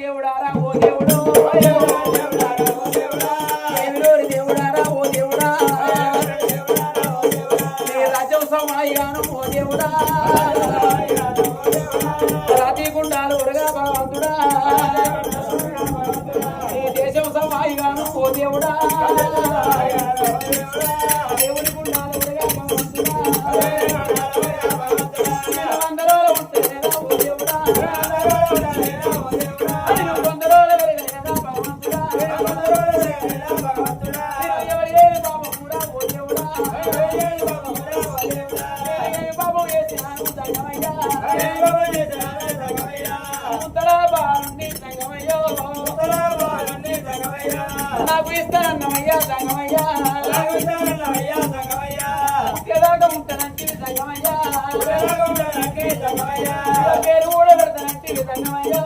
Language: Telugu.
దేవుడారా ఓ దేవుడు దేవుడు దేవుడారా ఓ దేవుడా రాజ్యం సమాయిగాను ఓ దేవుడా రాతి గుండాలు ఉరగా భగవంతుడా ఈ దేశం సమాయిగాను ఓ దేవుడా దేవుడి గుండాలు ఉరగా భగవంతుడా నాకు ఇస్తానన్నమయ్యా సంగమయ్యా ఎలాగ ఉంటానంటే సంగమయ్యా పేరు కూడా పెడతానంటే సంగమయ్యా